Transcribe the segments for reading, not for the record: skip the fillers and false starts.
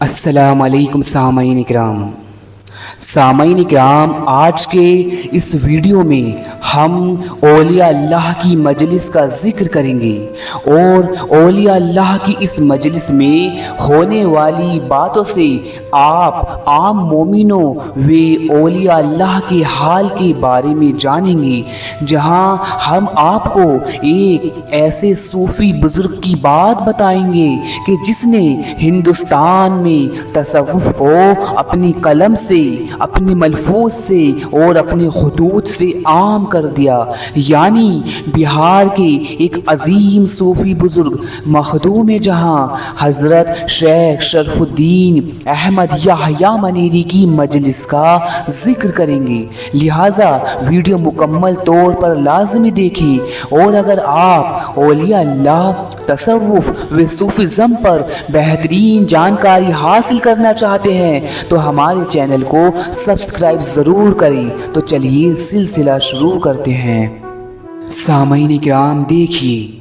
अस्सलाम वालेकुम सामाईन इकराम, आज के इस वीडियो में हम औलिया अल्लाह की मजलिस का ज़िक्र करेंगे और औलिया अल्लाह की इस मजलिस में होने वाली बातों से आप आम मोमिनों वे औलिया अल्लाह के हाल के बारे में जानेंगे, जहां हम आपको एक ऐसे सूफ़ी बुज़ुर्ग की बात बताएंगे कि जिसने हिंदुस्तान में तसव्वुफ़ को अपनी कलम से, अपने मलफूज से और अपने खुतूत से आम कर दिया। यानी बिहार के एक अजीम सूफ़ी बुज़ुर्ग मखदूम जहां हज़रत शेख शरफुद्दीन अहमद याह्या मनेरी की मजलिस का ज़िक्र करेंगे। लिहाजा वीडियो मुकम्मल तौर पर लाजमी देखें और अगर आप औलिया अल्लाह, तसव्वुफ़ व सूफ़िज़्म पर बेहतरीन जानकारी हासिल करना चाहते हैं तो हमारे चैनल को सब्सक्राइब ज़रूर करें। तो चलिए सिलसिला शुरू करते हैं। सामाईन इकराम, देखिए,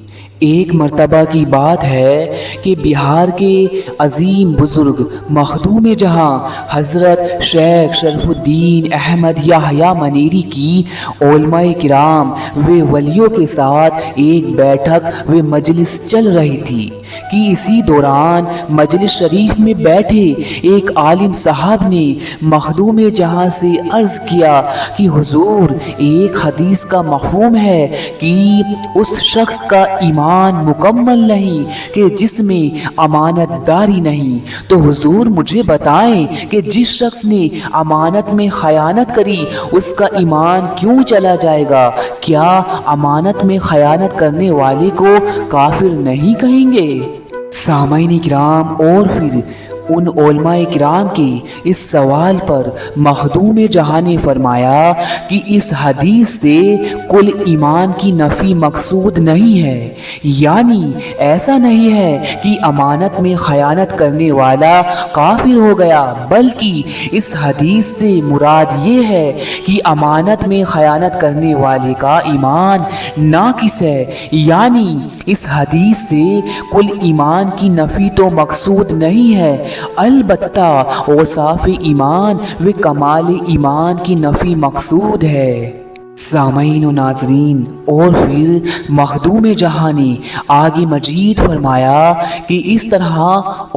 एक मर्तबा की बात है कि बिहार के अजीम बुज़ुर्ग मखदूम जहां हज़रत शेख शरफुद्दीन अहमद याह्या मनेरी की उलमाए किराम व वलियों के साथ एक बैठक व मजलिस चल रही थी कि इसी दौरान मजलिस शरीफ में बैठे एक आलिम साहब ने मखदूम जहां से अर्ज़ किया कि हुजूर, एक हदीस का मफ़हूम है कि उस शख्स का ईमान मुकम्मल नहीं कि जिसमें अमानतदारी नहीं। तो हुजूर मुझे बताएं कि जिस शख्स ने अमानत में खयानत करी उसका ईमान क्यों चला जाएगा? क्या अमानत में खयानत करने वाले को काफिर नहीं कहेंगे? सामाईन किराम, और फिर उन उलमाए किराम के इस सवाल पर मखदूम जहां ने फरमाया कि इस हदीस से कुल ईमान की नफ़ी मकसूद नहीं है। यानी ऐसा नहीं है कि अमानत में खयानत करने वाला काफिर हो गया, बल्कि इस हदीस से मुराद ये है कि अमानत में खयानत करने वाले का ईमान नाकिस है। यानी इस हदीस से कुल ईमान की नफ़ी तो मकसूद नहीं है, अलबत्ता औसाफ़ ईमान व कमाल ईमान की नफ़ी मकसूद है। सामाईन व नाज़रीन, और फिर मखदूम जहां ने आगे मजीद फरमाया कि इस तरह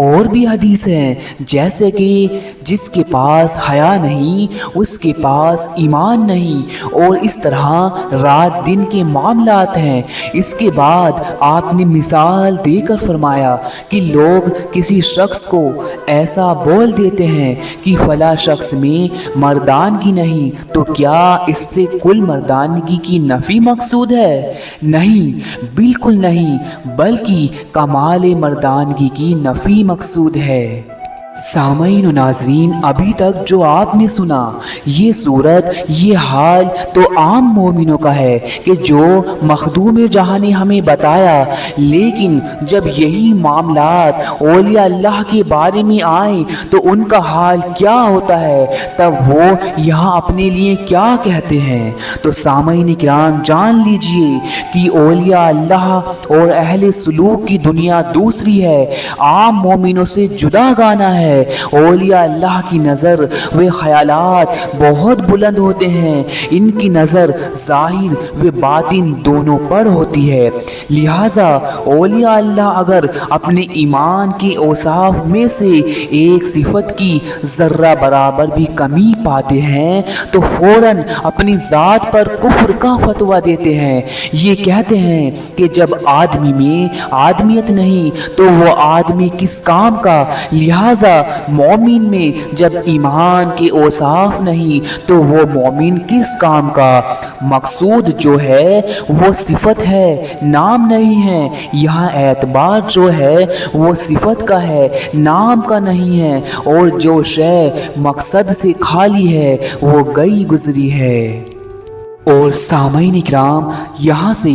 और भी हदीस हैं, जैसे कि जिसके पास हया नहीं उसके पास ईमान नहीं, और इस तरह रात दिन के मामलात हैं। इसके बाद आपने मिसाल देकर फरमाया कि लोग किसी शख्स को ऐसा बोल देते हैं कि फला शख्स में मर्दानगी नहीं, तो क्या इससे कुल मर्दानगी की नफ़ी मकसूद है? नहीं, बिल्कुल नहीं, बल्कि कमाल मर्दानगी की नफ़ी मकसूद है। सामाईन व नाज़रीन, अभी तक जो आपने सुना ये सूरत, ये हाल तो आम मोमिनों का है कि जो मखदूम जहां ने हमें बताया, लेकिन जब यही मामलात औलिया अल्लाह के बारे में आए तो उनका हाल क्या होता है, तब वो यहाँ अपने लिए क्या कहते हैं। तो सामाईन किराम, जान लीजिए कि औलिया अल्लाह और अहले सुलूक की दुनिया दूसरी है, आम मोमिनों से जुदा गाना है। औलिया अल्लाह की नज़र व ख़यालात बहुत बुलंद होते हैं, इनकी नज़र ज़ाहिर व बातिन दोनों पर होती है। लिहाजा औलिया अल्लाह अगर अपने ईमान के औसाफ में से एक सिफत की ज़र्रा बराबर भी कमी पाते हैं तो फ़ौरन अपनी ज़ात पर कुफ्र का फतवा देते हैं। ये कहते हैं कि जब आदमी में आदमियत नहीं तो वो आदमी किस काम का। लिहाजा मोमिन में जब ईमान के औसाफ नहीं तो वो मोमिन किस काम का। मकसूद जो है वो सिफत है, नाम नहीं है। यहाँ एतबार जो है वो सिफत का है, नाम का नहीं है, और जो शय मकसद से खाली है वो गई गुजरी है। اور سامعین اکرام، یہاں سے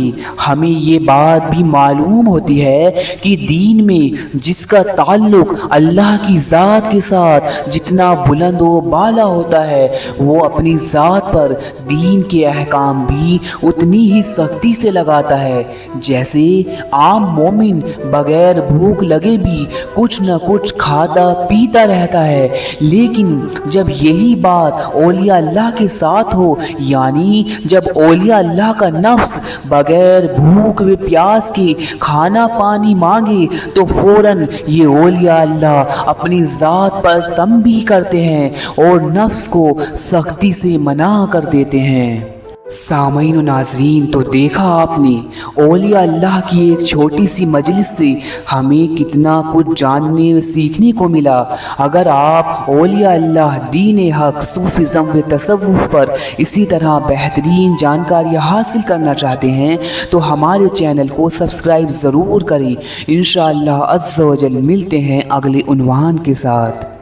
ہمیں یہ بات بھی معلوم ہوتی ہے کہ دین میں جس کا تعلق اللہ کی ذات کے ساتھ جتنا بلند و بالا ہوتا ہے، وہ اپنی ذات پر دین کے احکام بھی اتنی ہی سختی سے لگاتا ہے، جیسے عام مومن بغیر بھوک لگے بھی کچھ نہ کچھ کھاتا پیتا رہتا ہے، لیکن جب یہی بات اولیاء اللہ کے ساتھ ہو، یعنی جب اولیاء اللہ کا نفس بغیر بھوک و پیاس کے کھانا پانی مانگے تو فوراً یہ اولیاء اللہ اپنی ذات پر تنبیہ کرتے ہیں اور نفس کو سختی سے منع کر دیتے ہیں۔ سامعین و ناظرین، تو دیکھا آپ نے اولیاء اللہ کی ایک چھوٹی سی مجلس سے ہمیں کتنا کچھ جاننے و سیکھنے کو ملا۔ اگر آپ اولیاء اللہ، دین حق، صوفیزم و تصوف پر اسی طرح بہترین جانکاریاں حاصل کرنا چاہتے ہیں تو ہمارے چینل کو سبسکرائب ضرور کریں۔ انشاءاللہ عز و جل ملتے ہیں اگلے عنوان کے ساتھ۔